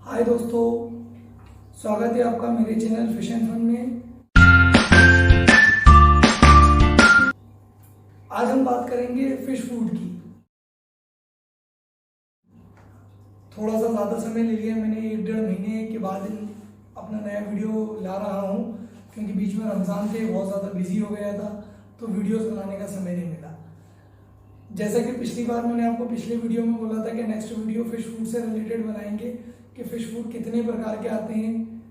हाय दोस्तों, स्वागत है आपका मेरे चैनल फिश एंड फन में। आज हम बात करेंगे फिश फूड की। थोड़ा सा ज़्यादा समय ले लिया मैंने, 1-1.5 महीने के बाद अपना नया वीडियो ला रहा हूँ, क्योंकि बीच में रमज़ान थे, बहुत ज़्यादा बिजी हो गया था, तो वीडियोस बनाने का समय नहीं मिला। जैसा कि पिछली बार मैंने आपको पिछले वीडियो में बोला था कि नेक्स्ट वीडियो फिश फूड से रिलेटेड बनाएंगे कि फिश फूड कितने प्रकार के आते हैं,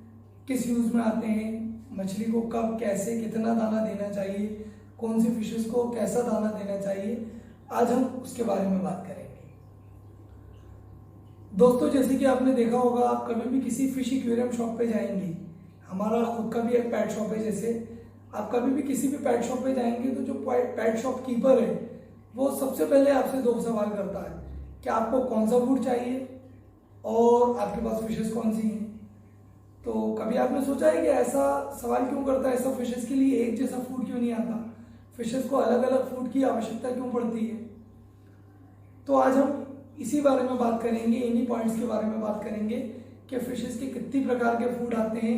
किस यूज़ में आते हैं, मछली को कब कैसे कितना दाना देना चाहिए, कौन सी फिशेस को कैसा दाना देना चाहिए। आज हम उसके बारे में बात करेंगे। दोस्तों, जैसे कि आपने देखा होगा, आप कभी भी किसी फिश एक्वेरियम शॉप पे जाएंगे, हमारा खुद का भी एक पेट शॉप है, जैसे आप कभी भी किसी भी पेट शॉप पे जाएंगे तो जो पेट शॉप कीपर है वो सबसे पहले आपसे 2 सवाल करता है कि आपको कौन सा फूड चाहिए और आपके पास फिशेस कौन सी हैं। तो कभी आपने सोचा है कि ऐसा सवाल क्यों करता है? ऐसा फिशेस के लिए एक जैसा फूड क्यों नहीं आता? फिशेस को अलग अलग फूड की आवश्यकता क्यों पड़ती है? तो आज हम इसी बारे में बात करेंगे, इन्हीं पॉइंट्स के बारे में बात करेंगे कि फिशेस के कितनी प्रकार के फूड आते हैं,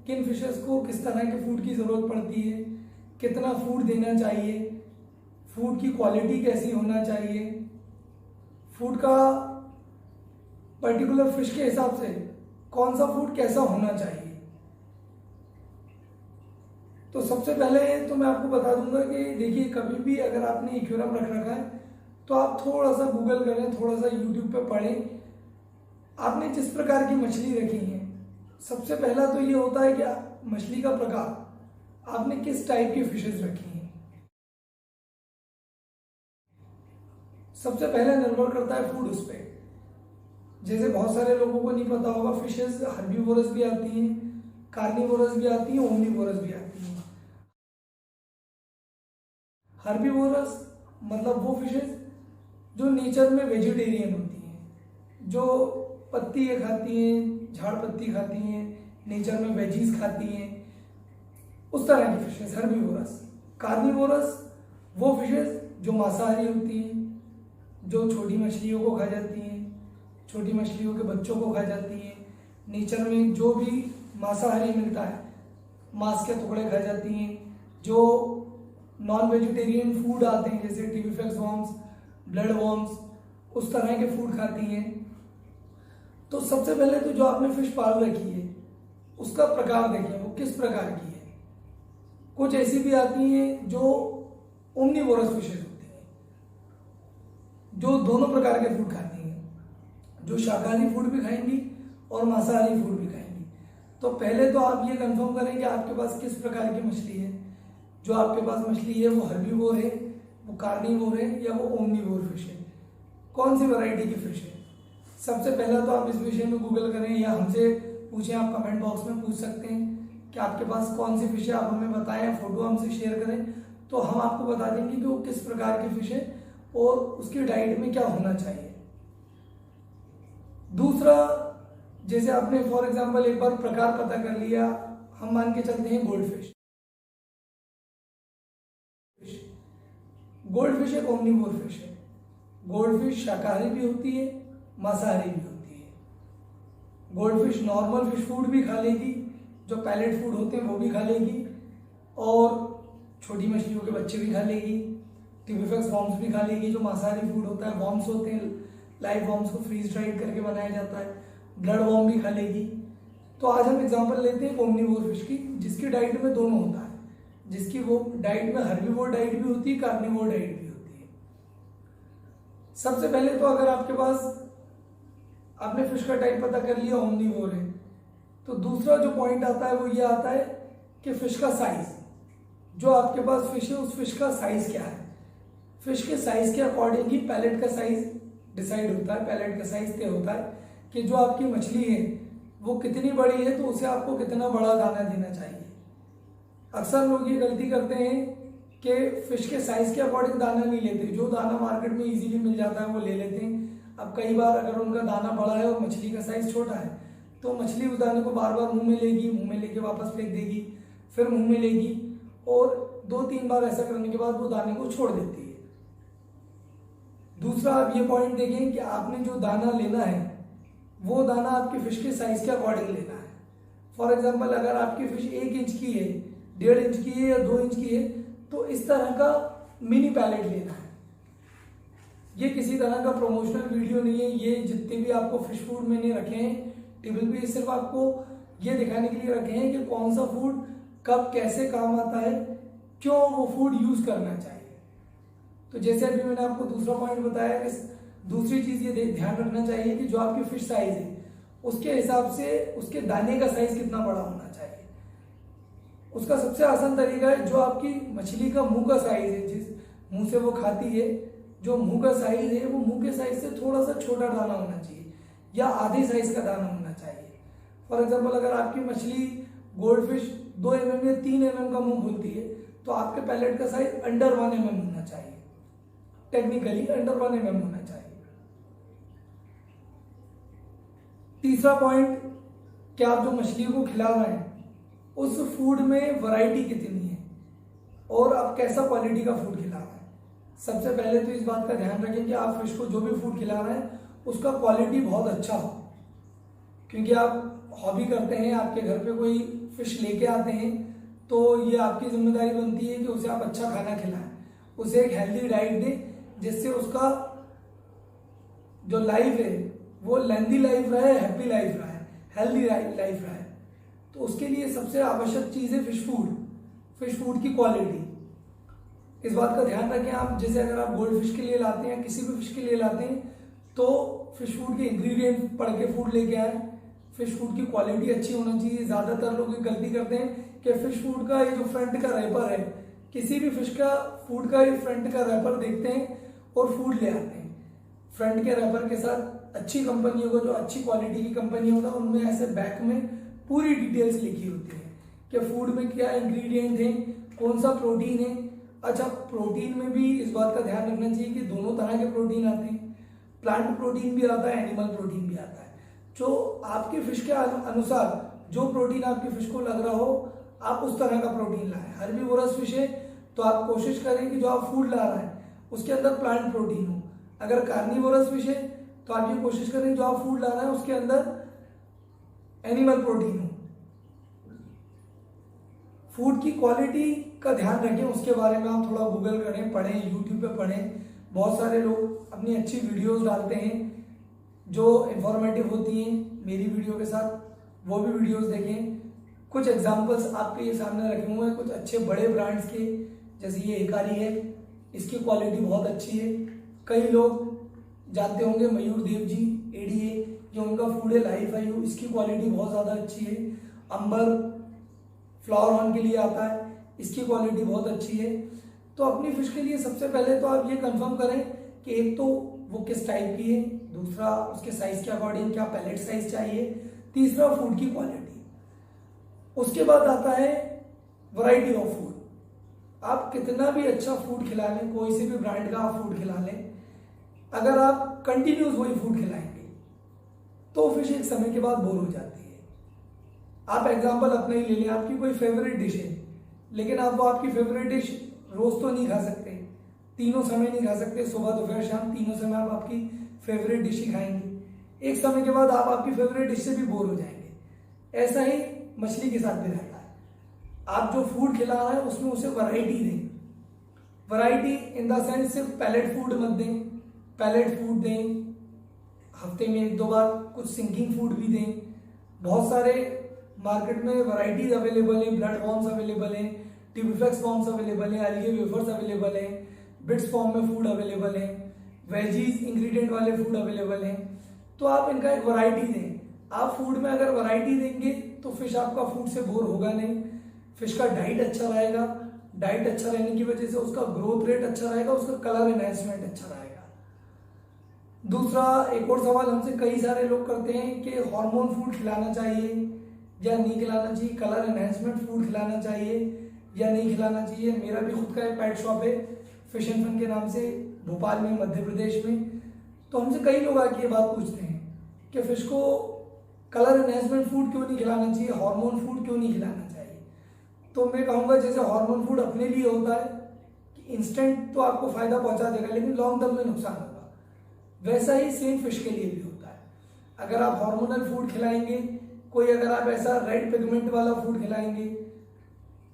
किन फिशेस को किस तरह के फूड की ज़रूरत पड़ती है, कितना फूड देना चाहिए, फूड की क्वालिटी कैसी होना चाहिए, फूड का पर्टिकुलर फिश के हिसाब से कौन सा फूड कैसा होना चाहिए। तो सबसे पहले तो मैं आपको बता दूंगा कि देखिए, कभी भी अगर आपने एक्वेरियम रख रखा है तो आप थोड़ा सा गूगल करें, थोड़ा सा यूट्यूब पे पढ़ें। आपने जिस प्रकार की मछली रखी है, सबसे पहला तो ये होता है कि मछली का प्रकार, आपने किस टाइप की फिशेस रखी हैं। सबसे पहले निर्भर करता है फूड उस पर। जैसे बहुत सारे लोगों को नहीं पता होगा, फिशेस हर्बीवोरस भी आती हैं, कार्निवोरस भी आती हैं, ओमनीवोरस भी आती हैं। हर्बीवोरस मतलब वो फिशेस जो नेचर में वेजिटेरियन होती हैं, जो पत्ती खाती हैं, झाड़ पत्ती खाती हैं, नेचर में वेजीज खाती हैं, उस तरह की फिशेस हर्बीवोरस। कार्निवोरस वो फिशेस जो मांसाहारी होती हैं, जो छोटी मछलियों को खा जाती हैं, छोटी मछलियों के बच्चों को खा जाती हैं, नेचर में जो भी मांसाहारी मिलता है, मांस के टुकड़े खा जाती हैं। जो नॉन वेजिटेरियन फूड आते हैं, जैसे टीबीफेक्स वॉर्म्स, ब्लड वॉर्म्स, उस तरह के फूड खाती हैं। तो सबसे पहले तो जो आपने फिश पाल रखी है उसका प्रकार देखिए, वो किस प्रकार की है। कुछ ऐसी भी आती हैं जो ओमनीवोरस फिशेस होती हैं, जो दोनों प्रकार के फूड खाती हैं, जो शाकाहारी फूड भी खाएंगी और मांसाहारी फूड भी खाएंगी। तो पहले तो आप ये कंफर्म करें कि आपके पास किस प्रकार की मछली है। जो आपके पास मछली है वो हर्बीवोर है, वो कार्निवोर है, या वो ओमनीवोर फिश है, कौन सी वैरायटी की फिश है। सबसे पहला तो आप इस विषय में गूगल करें या हमसे पूछें, आप कमेंट बॉक्स में पूछ सकते हैं कि आपके पास कौन सी फिश है, आप हमें बताएं, फोटो हमसे शेयर करें, तो हम आपको बता देंगे कि वो किस प्रकार की फिश है और उसकी डाइट में क्या होना चाहिए। दूसरा, जैसे आपने फॉर एग्जांपल एक बार प्रकार पता कर लिया, हम मान के चलते हैं गोल्ड फिश। गोल्ड फिश एक ओमनीवोर फिश है। गोल्ड फिश शाकाहारी भी होती है, मांसाहारी भी होती है। Gold fish normal fish food भी खा लेगी, जो पैलेट फूड होते हैं वो भी खा लेगी, और छोटी मछलियों के बच्चे भी खा लेगी, टीबीफेक्स वॉर्म्स भी खा लेगी, जो मांसाहारी फूड होता है। वॉर्म्स होते हैं, लाइव वॉर्म्स को फ्रीज ड्राइड करके बनाया जाता है, ब्लड वॉर्म भी खा लेगी। तो आज हम एग्जांपल लेते हैं ओमनीवोर फिश की, जिसकी डाइट में दोनों होता है, जिसकी वो डाइट में हर्बीवोर डाइट भी होती है, कार्निवोर डाइट भी होती है। सबसे पहले तो अगर आपके पास, आपने फिश का टाइप पता कर लिया ओमनीवोर है, तो दूसरा जो पॉइंट आता है वो ये आता है कि फिश का साइज। जो आपके पास फिश है उस फिश का साइज क्या है। फिश के साइज के अकॉर्डिंग ही पैलेट का साइज डिसाइड होता है, पैलेट का साइज तय होता है कि जो आपकी मछली है वो कितनी बड़ी है तो उसे आपको कितना बड़ा दाना देना चाहिए। अक्सर लोग ये गलती करते हैं कि फिश के साइज के अकॉर्डिंग दाना नहीं लेते, जो दाना मार्केट में इजीली मिल जाता है वो ले लेते हैं। अब कई बार अगर उनका दाना बड़ा है और मछली का साइज छोटा है तो मछली उस दाने को बार बार मुंह में लेगी, मुंह में लेके वापस फेंक देगी, फिर मुंह में लेगी, और 2-3 बार ऐसा करने के बाद वो दाने को छोड़ देती है। दूसरा, आप ये पॉइंट देखें कि आपने जो दाना लेना है वो दाना आपकी फिश के साइज के अकॉर्डिंग लेना है। फॉर एग्जाम्पल अगर आपकी फिश 1 इंच की है, 1.5 इंच की है या 2 इंच की है, तो इस तरह का मिनी पैलेट लेना है। ये किसी तरह का प्रमोशनल वीडियो नहीं है, ये जितने भी आपको फिश फूड मैंने रखे हैं टेबल पे, सिर्फ आपको ये दिखाने के लिए रखे हैं कि कौन सा फूड कब कैसे काम आता है, क्यों वो फूड यूज करना चाहिए। तो जैसे अभी मैंने आपको दूसरा पॉइंट बताया कि दूसरी चीज ये ध्यान रखना चाहिए कि जो आपकी फिश साइज है उसके हिसाब से उसके दाने का साइज कितना बड़ा होना चाहिए। उसका सबसे आसान तरीका है, जो आपकी मछली का मुंह का साइज है, जिस मुंह से वो खाती है, जो मुंह का साइज है वो मुंह के साइज से थोड़ा सा छोटा दाना होना चाहिए या आधे साइज का दाना होना चाहिए। फॉर एग्जाम्पल अगर आपकी मछली गोल्ड फिश 2 mm या 3 mm का मुंह खोलती है, तो आपके पैलेट का साइज अंडर 1 mm होना चाहिए, टेक्निकली अंडर 1 mm होना चाहिए। तीसरा पॉइंट कि आप जो मछली को खिला रहे हैं उस फूड में वैरायटी कितनी है और आप कैसा क्वालिटी का फूड खिला रहे हैं। सबसे पहले तो इस बात का ध्यान रखें कि आप फिश को जो भी फूड खिला रहे हैं उसका क्वालिटी बहुत अच्छा हो, क्योंकि आप हॉबी करते हैं, आपके घर पे कोई फिश लेके आते हैं तो ये आपकी जिम्मेदारी बनती है कि उसे आप अच्छा खाना खिलाएं, उसे एक हेल्दी डाइट दें जिससे उसका जो लाइफ है वो लेंथी लाइफ रहे, हैप्पी लाइफ रहे, हेल्दी लाइफ रहे। तो उसके लिए सबसे आवश्यक चीज है फिश फूड की क्वालिटी। इस बात का ध्यान रखें आप, जैसे अगर आप गोल्ड फिश के लिए लाते हैं, किसी भी फिश के लिए लाते हैं, तो फिश फूड के इंग्रेडिएंट पढ़ के फूड लेके आए। फिश फूड की क्वालिटी अच्छी होना चाहिए। ज्यादातर लोग गलती करते हैं कि फिश फूड का ये जो फ्रंट का रैपर है, किसी भी फिश का फूड का ये फ्रंट का रैपर देखते हैं और फूड ले आते हैं। फ्रंट के रैपर के साथ अच्छी कंपनियों को, जो अच्छी क्वालिटी की कंपनी होता है, उनमें ऐसे बैक में पूरी डिटेल्स लिखी होती है कि फूड में क्या इंग्रेडिएंट है, कौन सा प्रोटीन है। अच्छा, प्रोटीन में भी इस बात का ध्यान रखना चाहिए कि दोनों तरह के प्रोटीन आते हैं, प्लांट प्रोटीन भी आता है, एनिमल प्रोटीन भी आता है। जो आपके फिश के अनुसार जो प्रोटीन आपकी फिश को लग रहा हो, आप उस तरह का प्रोटीन लाएं। हर्बीवोरस फिश है तो आप कोशिश करें कि जो आप फूड ला रहे हैं उसके अंदर प्लांट प्रोटीन हो। अगर कार्निवोरस फिश है तो आप ये कोशिश करें जो आप फूड ला रहे हैं उसके अंदर एनिमल प्रोटीन हो। फूड की क्वालिटी का ध्यान रखें, उसके बारे में आप थोड़ा गूगल करें, पढ़ें, यूट्यूब पे पढ़ें। बहुत सारे लोग अपनी अच्छी वीडियोस डालते हैं जो इंफॉर्मेटिव होती हैं मेरी वीडियो के साथ, वो भी वीडियोस देखें। कुछ एग्जांपल्स आपके ये सामने रखे हुए हैं कुछ अच्छे बड़े ब्रांड्स के, जैसे ये हिकारी है, इसकी क्वालिटी बहुत अच्छी है। कई लोग जानते होंगे मयूर देव जी एडीए, जो उनका फूड है लाइफ आयु, इसकी क्वालिटी बहुत ज़्यादा अच्छी है। अंबर फ्लावर ऑन के लिए आता है, इसकी क्वालिटी बहुत अच्छी है। तो अपनी फिश के लिए सबसे पहले तो आप ये कंफर्म करें कि एक तो वो किस टाइप की है, दूसरा उसके साइज के अकॉर्डिंग क्या पैलेट साइज चाहिए, तीसरा फूड की क्वालिटी। उसके बाद आता है वैरायटी ऑफ फूड। आप कितना भी अच्छा फूड खिला लें, कोई से भी ब्रांड का आप फूड खिला लें, अगर आप कंटिन्यूस वही फूड खिलाएंगे तो फिश एक समय के बाद बोर हो जाती है। आप एग्जांपल अपने ही ले लें, आपकी कोई फेवरेट डिश है, लेकिन आप वो आपकी फेवरेट डिश रोज तो नहीं खा सकते, तीनों समय नहीं खा सकते, सुबह दोपहर शाम तीनों समय आप आपकी फेवरेट डिश ही खाएंगे। एक समय के बाद आप आपकी फेवरेट डिश से भी बोर हो जाएंगे। ऐसा ही मछली के साथ भी रहता है। आप जो फूड खिला रहे हैं उसमें उसे वैरायटी दें। वैरायटी इन द सेंस सिर्फ पैलेट फूड मत दें, पैलेट फूड दें, हफ्ते में 1-2 बार कुछ सिंकिंग फूड भी दें। बहुत सारे मार्केट में वैरायटीज अवेलेबल हैं, ब्लड फॉर्म्स अवेलेबल हैं, ट्यूबिफेक्स फॉर्म्स अवेलेबल हैं, अलगे वेफर्स अवेलेबल हैं, बिट्स फॉर्म में फूड अवेलेबल है, वेजीज इंग्रेडिएंट वाले फूड अवेलेबल हैं। तो आप इनका एक वैरायटी दें। आप फूड में अगर वैरायटी देंगे तो फिश आपका फूड से बोर होगा नहीं, फिश का डाइट अच्छा रहेगा, डाइट अच्छा रहने की वजह से उसका ग्रोथ रेट अच्छा रहेगा, उसका कलर एनहांसमेंट अच्छा रहेगा। दूसरा एक और सवाल हमसे कई सारे लोग करते हैं कि हार्मोन फूड खिलाना चाहिए या नहीं खिलाना चाहिए, कलर एनहांसमेंट फूड खिलाना चाहिए या नहीं खिलाना चाहिए। मेरा भी खुद का एक पेट शॉप है फिश एंड फन के नाम से, भोपाल में, मध्य प्रदेश में। तो हमसे कई लोग आके ये बात पूछते हैं कि फिश को कलर एनहांसमेंट फूड क्यों नहीं खिलाना चाहिए, हार्मोन फूड क्यों नहीं खिलाना चाहिए। तो मैं कहूँगा जैसे हार्मोन फूड अपने लिए होता है कि इंस्टेंट तो आपको फायदा पहुंचा देगा लेकिन लॉन्ग टर्म में नुकसान होगा, वैसा ही सेम फिश के लिए भी होता है। अगर आप हार्मोनल फूड खिलाएंगे, कोई अगर आप ऐसा रेड पिगमेंट वाला फूड खिलाएंगे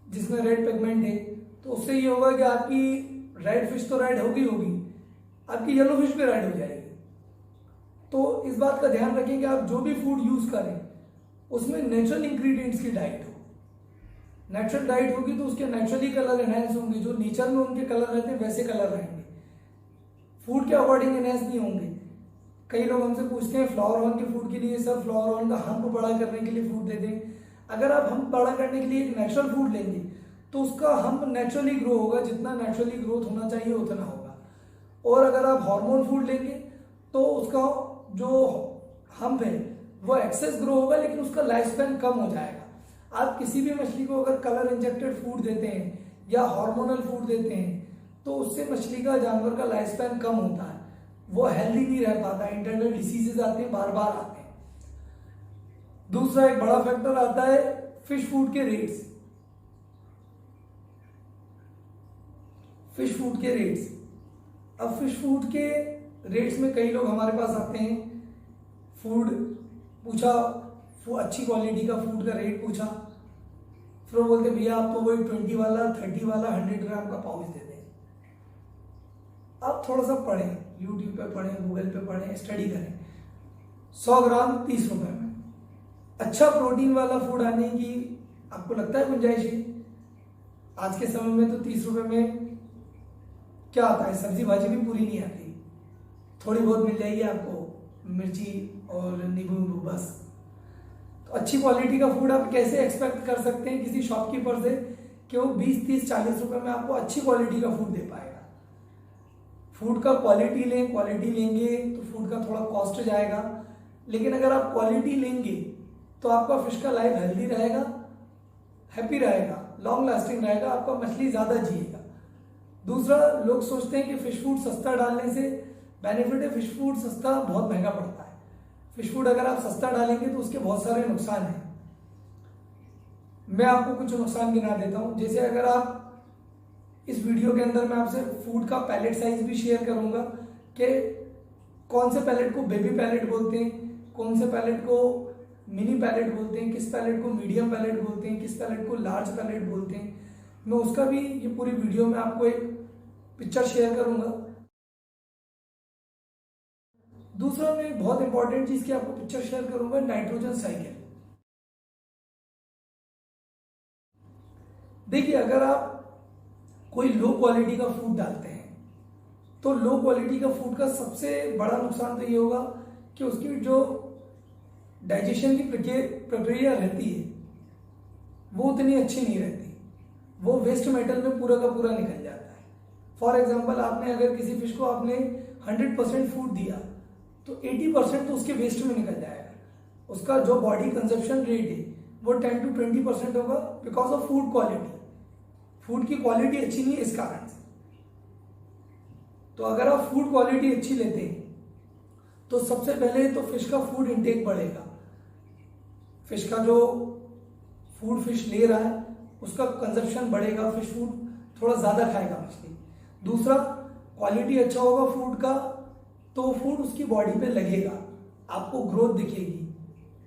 जिसमें रेड पिगमेंट है, तो उससे ये होगा कि आपकी रेड फिश तो रेड होगी होगी, आपकी येलो फिश भी रेड हो जाएगी। तो इस बात का ध्यान रखें कि आप जो भी फूड यूज करें उसमें नेचुरल इंग्रेडिएंट्स की डाइट हो। नेचुरल डाइट होगी तो उसके नेचुरली कलर एनहेंस होंगे, जो नेचर में उनके कलर रहते हैं वैसे कलर रहेंगे, फूड के अकॉर्डिंग एनहेंस नहीं होंगे। कई लोग हमसे पूछते हैं फ्लावर ऑन के फूड के लिए सर फ्लावर ऑन का हम्प बड़ा करने के लिए फूड दे दें। अगर आप हम्प बड़ा करने के लिए एक नेचुरल फूड लेंगे तो उसका हम्प नेचुरली ग्रो होगा, जितना नेचुरली ग्रोथ होना चाहिए उतना होगा। और अगर आप हार्मोन फूड लेंगे तो उसका जो हम्प है वो एक्सेस ग्रो होगा, लेकिन उसका लाइफ स्पैन कम हो जाएगा। आप किसी भी मछली को अगर कलर इंजेक्टेड फूड देते हैं या हार्मोनल फूड देते हैं तो उससे मछली का, जानवर का लाइफ स्पैन कम होता है, वो हेल्दी नहीं रह पाता, इंटरनल डिसीजेज आते हैं, बार बार आते हैं। दूसरा एक बड़ा फैक्टर आता है फिश फूड के रेट्स। फिश फूड के रेट्स, अब फिश फूड के रेट्स में कई लोग हमारे पास आते हैं, फूड पूछा, अच्छी क्वालिटी का फूड का रेट पूछा, फिर वो बोलते भैया आप तो वही 20 वाला 30 वाला 100 ग्राम का पाउच दे दें। आप थोड़ा सा पढ़ें, यूट्यूब पे पढ़ें, गूगल पे पढ़ें, स्टडी करें। 100 ग्राम 30 रुपए में अच्छा प्रोटीन वाला फूड आने की आपको लगता है गुंजाइश है? आज के समय में तो 30 रुपए में क्या आता है, सब्जी भाजी भी पूरी नहीं आती, थोड़ी बहुत मिल जाएगी आपको, मिर्ची और नींबू बस। तो अच्छी क्वालिटी का फूड आप कैसे एक्सपेक्ट कर सकते हैं किसी शॉपकीपर से कि वो 20, 30, 40 रुपए में आपको अच्छी क्वालिटी का फूड दे पाएगा? फूड का क्वालिटी लेंगे तो फूड का थोड़ा कॉस्ट जाएगा, लेकिन अगर आप क्वालिटी लेंगे तो आपका फिश का लाइफ हेल्दी रहेगा, हैप्पी रहेगा, लॉन्ग लास्टिंग रहेगा, आपका मछली ज्यादा जिएगा। दूसरा, लोग सोचते हैं कि फिश फूड सस्ता डालने से बेनिफिट है। फिश फूड सस्ता बहुत महंगा पड़ता है। फिश फूड अगर आप सस्ता डालेंगे तो उसके बहुत सारे नुकसान हैं। मैं आपको कुछ नुकसान गिना देता हूं। जैसे अगर आप इस वीडियो के अंदर मैं आपसे फूड का पैलेट साइज भी शेयर करूंगा कि कौन से पैलेट को बेबी पैलेट बोलते हैं, कौन से पैलेट को मिनी पैलेट बोलते हैं, किस पैलेट को मीडियम पैलेट बोलते हैं, किस पैलेट को लार्ज पैलेट बोलते हैं। मैं उसका भी ये पूरी वीडियो में आपको एक पिक्चर शेयर करूंगा। दूसरा, मैं बहुत इंपॉर्टेंट चीज की आपको पिक्चर शेयर करूंगा, नाइट्रोजन साइकिल। देखिए, अगर आप कोई लो क्वालिटी का फूड डालते हैं तो लो क्वालिटी का फूड का सबसे बड़ा नुकसान तो ये होगा कि उसकी जो डाइजेशन की प्रक्रिया रहती है वो उतनी अच्छी नहीं रहती, वो वेस्ट मेटल में पूरा का पूरा निकल जाता है। फॉर एग्जाम्पल, आपने अगर किसी फिश को आपने 100% फूड दिया तो 80% तो उसके वेस्ट में निकल जाएगा। उसका जो बॉडी कंजप्शन रेट है वो 10 to 20% होगा because of food quality. Food की क्वालिटी अच्छी नहीं है इस कारण से। तो अगर आप फूड क्वालिटी अच्छी लेते हैं तो सबसे पहले तो फिश का फूड इंटेक बढ़ेगा। फिश का जो फूड फिश ले रहा है उसका कंजप्शन बढ़ेगा, फिश फूड थोड़ा ज्यादा खाएगा मछली। दूसरा, क्वालिटी अच्छा होगा फूड का तो फूड उसकी बॉडी पे लगेगा, आपको ग्रोथ दिखेगी,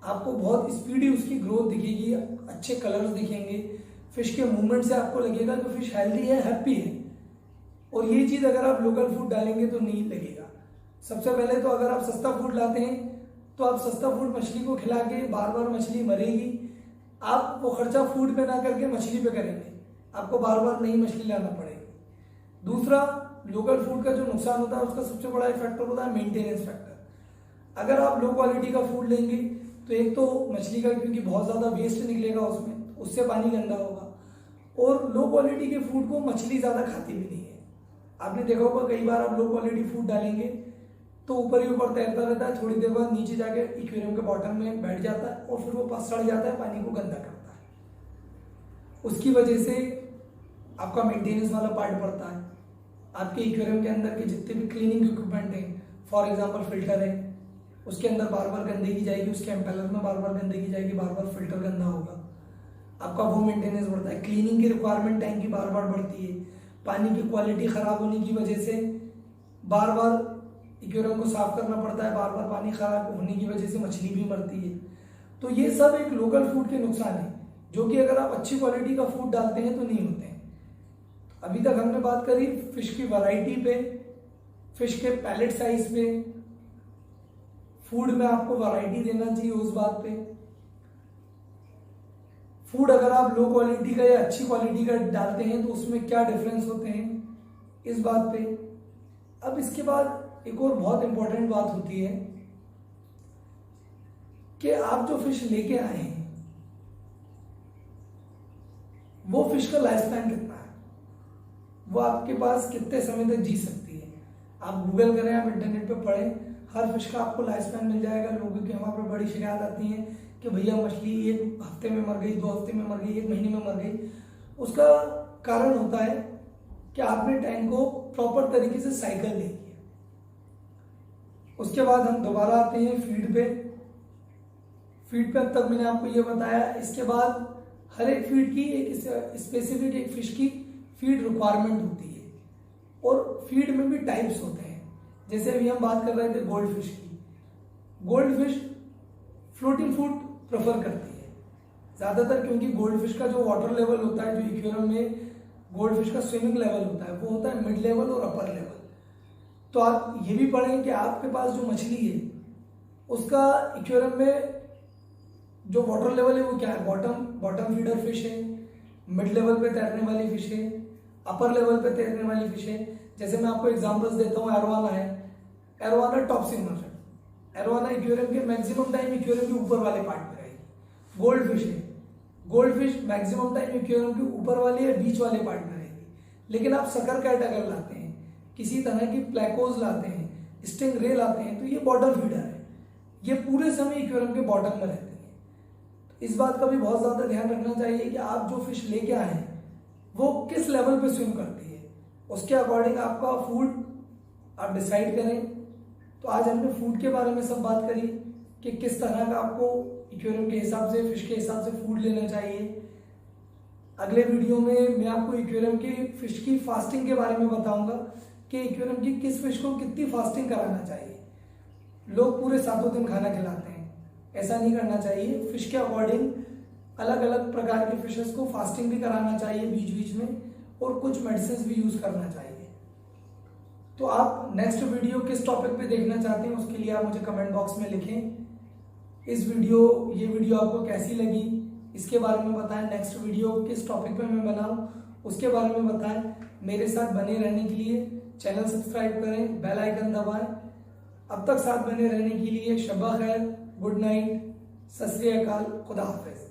आपको बहुत स्पीडी उसकी ग्रोथ दिखेगी, अच्छे कलर्स दिखेंगे, फिश के मूवमेंट से आपको लगेगा कि फिश हेल्दी है, हैप्पी है। और ये चीज अगर आप लोकल फूड डालेंगे तो नहीं लगेगा। सबसे पहले तो अगर आप सस्ता फूड लाते हैं तो आप सस्ता फूड मछली को खिला के बार बार मछली मरेगी। आप वो खर्चा फूड पे ना करके मछली पे करेंगे, आपको बार बार नई मछली लाना पड़ेगी। दूसरा, लोकल फूड का जो नुकसान होता है उसका सबसे बड़ा फैक्टर होता है मेंटेनेंस फैक्टर। अगर आप लो क्वालिटी का फूड लेंगे तो एक तो मछली का, क्योंकि बहुत ज्यादा वेस्ट निकलेगा उसमें, उससे पानी गंदा होगा, और लो क्वालिटी के फूड को मछली ज्यादा खाती भी नहीं है। आपने देखा होगा कई बार आप लो क्वालिटी फूड डालेंगे तो ऊपर ही ऊपर तैरता रहता है, थोड़ी देर बाद नीचे जाके एक्वेरियम के बॉटम में बैठ जाता है और फिर वो सड़ जाता है, पानी को गंदा करता है। उसकी वजह से आपका मेंटेनेंस वाला पार्ट पड़ता है। आपके एक्वेरियम के अंदर के जितने भी क्लीनिंग इक्विपमेंट हैं, फॉर एग्जांपल फिल्टर है, उसके अंदर बार बार गंदगी जाएगी, उसके एम्पेलर में बार बार गंदगी जाएगी, बार बार फिल्टर गंदा होगा, आपका वो मेंटेनेंस बढ़ता है। क्लीनिंग की रिक्वायरमेंट टैंक की बार बार बढ़ती है। पानी की क्वालिटी खराब होने की वजह से बार बार एक्वेरियम को साफ करना पड़ता है, बार बार पानी खराब होने की वजह से मछली भी मरती है। तो ये सब एक लोकल फूड के नुकसान है, जो कि अगर आप अच्छी क्वालिटी का फूड डालते हैं तो नहीं होते हैं। अभी तक हमने बात करी फिश की वैरायटी पे, फिश के पैलेट साइज पे, फूड में आपको वैरायटी देना चाहिए उस बात पे। फूड अगर आप लो क्वालिटी का या अच्छी क्वालिटी का डालते हैं तो उसमें क्या डिफरेंस होते हैं, इस बात पे। अब इसके बाद एक और बहुत इंपॉर्टेंट बात होती है कि आप जो फिश लेके आए हैं वो फिश का लाइफ स्पैन कितना है, वो आपके पास कितने समय तक जी सकती है। आप गूगल करें, आप इंटरनेट पे पढ़ें, हर फिश का आपको लाइफ स्पैन मिल जाएगा। लोगों की हमारे पर बड़ी शिकायत आती है कि भैया मछली 1 हफ्ते में मर गई, 2 हफ्ते में मर गई, 1 महीने में मर गई। उसका कारण होता है कि आपने टैंक को प्रॉपर तरीके से साइकिल नहीं किया। उसके बाद हम दोबारा आते हैं फीड पे। फीड पे अब तक मैंने आपको ये बताया। इसके बाद हर एक फीड की एक स्पेसिफिक एक फिश की फीड रिक्वायरमेंट होती है, और फीड में भी टाइप्स होते हैं। जैसे अभी हम बात कर रहे थे गोल्ड फिश की। Gold fish floating food prefer करती है ज़्यादातर, क्योंकि गोल्ड फिश का जो वाटर लेवल होता है, जो एक्वेरियम में गोल्ड फिश का स्विमिंग लेवल होता है, वो होता है मिड लेवल और अपर लेवल। तो आप ये भी पढ़ें कि आपके पास जो मछली है उसका एक्वेरियम में जो वाटर लेवल है वो क्या है। बॉटम फीडर फिश है, मिड लेवल पे तैरने वाली फिश है, अपर लेवल पे तैरने वाली फिश है। जैसे मैं आपको एग्जांपल्स देता हूँ, एरोवाना है, एरोवाना टॉप सिमर। एरोवाना एक्वेरियम के मैक्सिमम टाइम एक्वेरियम के ऊपर वाले पार्ट में रहेगी। गोल्ड फिश है, gold fish maximum time aquarium के ऊपर वाले या बीच वाले पार्ट में रहेगी। लेकिन आप सकर कैट अगर लाते हैं, किसी तरह की प्लेकोज लाते हैं, स्टिंगरे लाते हैं, तो ये बॉटम फीडर है, ये पूरे समय एक्वेरियम के बॉटम में रहती है। इस बात का भी बहुत ज्यादा ध्यान रखना चाहिए कि आप जो फिश लेके आए हैं वो किस लेवल पे स्विम करती है, उसके अकॉर्डिंग आपका फूड आप डिसाइड करें। तो आज हमने फूड के बारे में सब बात करी कि किस तरह का आपको एक्वेरियम के हिसाब से, फिश के हिसाब से फूड लेना चाहिए। अगले वीडियो में मैं आपको एक्वेरियम की फिश की फास्टिंग के बारे में बताऊंगा कि एक्वेरियम की किस फिश को कितनी फास्टिंग कराना चाहिए। लोग पूरे 7 दिन खाना खिलाते हैं, ऐसा नहीं करना चाहिए। फिश के अकॉर्डिंग अलग अलग प्रकार के फिशेस को फास्टिंग भी कराना चाहिए बीच बीच में, और कुछ मेडिसिन भी यूज करना चाहिए। तो आप नेक्स्ट वीडियो किस टॉपिक पे देखना चाहते हैं उसके लिए आप मुझे कमेंट बॉक्स में लिखें। ये वीडियो आपको कैसी लगी इसके बारे में बताएं। नेक्स्ट वीडियो किस टॉपिक पे मैं बनाऊं उसके बारे में बताएं। मेरे साथ बने रहने के लिए चैनल सब्सक्राइब करें, बेल आइकन दबाएं। अब तक साथ बने रहने के लिए शब्बा खैर, गुड नाइट, सत श्री अकाल, खुदा हाफिज।